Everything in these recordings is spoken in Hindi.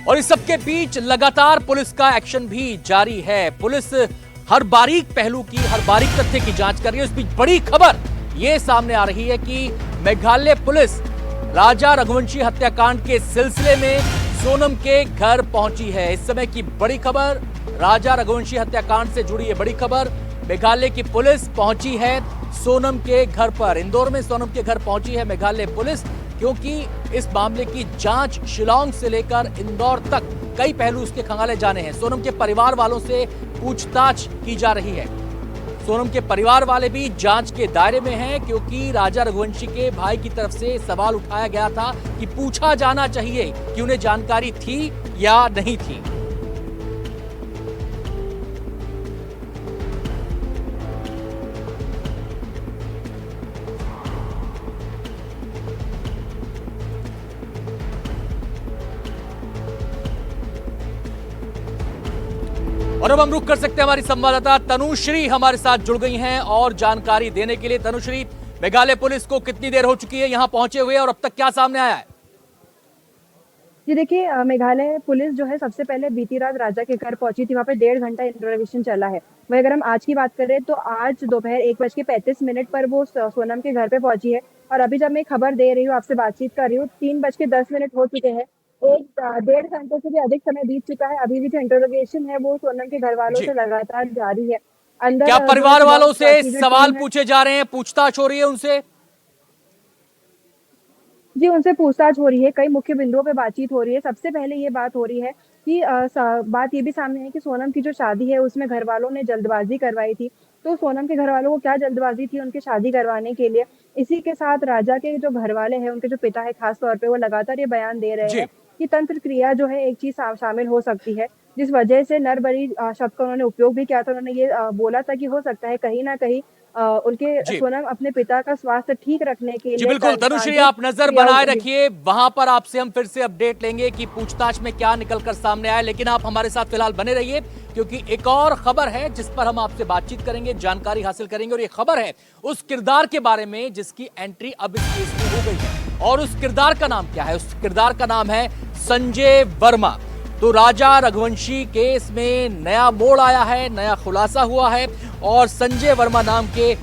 और इस सबके बीच लगातार पुलिस का एक्शन भी जारी है। पुलिस हर बारीक पहलू की, हर बारीक तथ्य की जांच कर रही है। इस बीच बड़ी खबर यह सामने आ रही है कि मेघालय पुलिस राजा रघुवंशी हत्याकांड के सिलसिले में सोनम के घर पहुंची है। इस समय की बड़ी खबर, राजा रघुवंशी हत्याकांड से जुड़ी है बड़ी खबर। मेघालय की पुलिस पहुंची है सोनम के घर पर। इंदौर में सोनम के घर पहुंची है मेघालय पुलिस, क्योंकि इस मामले की जांच शिलांग से लेकर इंदौर तक कई पहलू उसके खंगाले जाने हैं। सोनम के परिवार वालों से पूछताछ की जा रही है। सोनम के परिवार वाले भी जांच के दायरे में हैं, क्योंकि राजा रघुवंशी के भाई की तरफ से सवाल उठाया गया था कि पूछा जाना चाहिए कि उन्हें जानकारी थी या नहीं थी। और अब हम रुक कर सकते हैं हमारी संवाददाता तनुश्री हमारे साथ जुड़ गई हैं और जानकारी देने के लिए। तनुश्री, मेघालय पुलिस को कितनी देर हो चुकी है यहां पहुंचे हुए और अब तक क्या सामने आया है? जी देखिए, मेघालय पुलिस जो है सबसे पहले बीती रात राजा के घर पहुंची थी। वहाँ पे 1.5 घंटा इंटरोगेशन चला है। वहीं अगर हम आज की बात करें तो आज दोपहर 1:35 पर वो सोनम के घर पे पहुंची है। और अभी जब मैं खबर दे रही हूँ, आपसे बातचीत कर रही हूँ, 3:10 हो चुके हैं। एक 1.5 घंटे से भी अधिक समय बीत चुका है। अभी भी जो इंटरोगेशन है वो सोनम के घर वालों जी, से लगातार जारी है। क्या अंदर जो है परिवार वालों से की जो सवाल टीम है, पूछे जा रहे हैं, पूछताछ हो रही है उनसे? जी, उनसे पूछताछ हो रही है, कई मुख्य बिंदुओं पे बातचीत हो रही है। सबसे पहले ये बात हो रही है कि बात ये भी सामने है कि सोनम की जो शादी है, उसमें घरवालों ने जल्दबाज़ी करवाई थी। तो सोनम के घरवालों को क्या जल्दबाज़ी थी उनकी शादी करवाने के लिए। इसी के साथ राजा के जो घरवाले हैं, उनके जो पिता है ख़ास तौर पे, वो लगातार ये बयान दे रहे हैं जी, कि तंत्र क्रिया जो है एक चीज़ शामिल हो सकती है, जिस वजह से नरबलि शब्द का उन्होंने उपयोग भी किया था। उन्होंने ये बोला था कि हो सकता है कहीं न कहीं उनके जी, सोनम अपने पिता का स्वास्थ्य ठीक रखने के जी लिए बिल्कुल तनुश्री, तांत्रिक आप नजर क्रियाओं बनाए जी। रखिए। वहां पर आपसे हम फिर से अपडेट लेंगे कि पूछताछ में क्या निकलकर सामने आया, लेकिन आप हमारे साथ फिलहाल बने रहिए, क्योंकि एक और खबर है जिस पर हम आपसे बातचीत करेंगे, जानकारी हासिल करेंगे। और ये खबर है उस किरदार के बारे में जिसकी एंट्री अब इस केस में हो गई है। और उस किरदार का नाम क्या है? उस किरदार का नाम है संजय वर्मा। तो राजा रघुवंशी केस में नया मोड़ आया है, नया खुलासा हुआ है और संजय वर्मा नाम के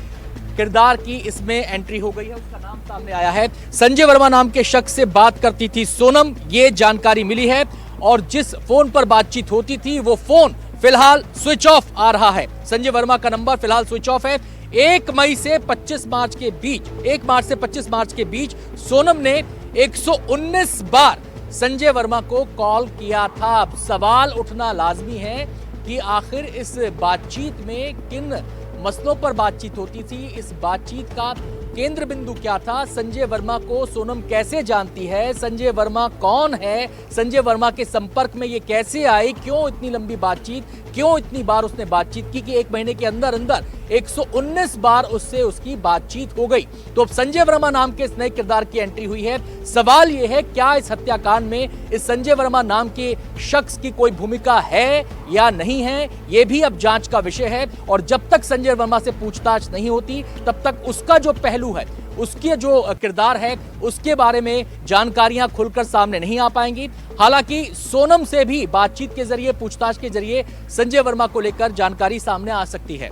किरदार की इसमें एंट्री हो गई है। उसका नाम सामने आया है। संजय वर्मा नाम के शख्स से बात करती थी सोनम, ये जानकारी मिली है। और जिस फोन पर बातचीत होती थी वो फोन फिलहाल स्विच ऑफ आ रहा है। संजय वर्मा का नंबर फिलहाल स्विच ऑफ है। 1 मई से 25 मार्च के बीच, 1 मार्च से 25 मार्च के बीच सोनम ने 119 बार संजय वर्मा को कॉल किया था। अब सवाल उठना लाजमी है कि आखिर इस बातचीत में किन मसलों पर बातचीत होती थी, इस बातचीत का केंद्र बिंदु क्या था, संजय वर्मा को सोनम कैसे जानती है, संजय वर्मा कौन है, संजय वर्मा के संपर्क में ये कैसे आई, क्यों इतनी लंबी बातचीत, क्यों इतनी बार उसने बातचीत की कि 1 महीने के अंदर अंदर 119 बार उससे उसकी बातचीत हो गई। तो अब संजय वर्मा नाम के इस नए किरदार की एंट्री हुई है। सवाल यह है, क्या इस हत्याकांड में इस संजय वर्मा नाम के शख्स की कोई भूमिका है या नहीं है, यह भी अब जांच का विषय है। और जब तक संजय वर्मा से पूछताछ नहीं होती, तब तक उसका जो पहलू है, उसके जो किरदार है, उसके बारे में जानकारियां खुलकर सामने नहीं आ पाएंगी। हालांकि सोनम से भी बातचीत के जरिए, पूछताछ के जरिए संजय वर्मा को लेकर जानकारी सामने आ सकती है।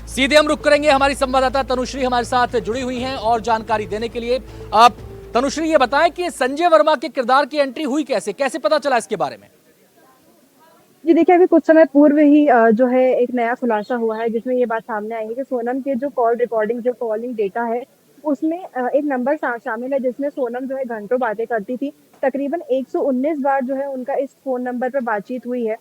सीधे हम रुक करेंगे, हमारी संवाददाता तनुश्री हमारे साथ जुड़ी हुई हैं और जानकारी देने के लिए। आप तनुश्री ये बताएं कि संजय वर्मा के किरदार की एंट्री हुई कैसे, कैसे पता चला इसके बारे में? जी देखिए, अभी कुछ समय पूर्व ही जो है एक नया खुलासा हुआ है, जिसमें ये बात सामने आई है कि सोनम के जो कॉल रिकॉर्डिंग, जो कॉलिंग डेटा है, उसमें एक नंबर शामिल है जिसमें सोनम जो है घंटों बातें करती थी। तकरीबन 119 बार जो है उनका इस फ़ोन नंबर पे बातचीत हुई है।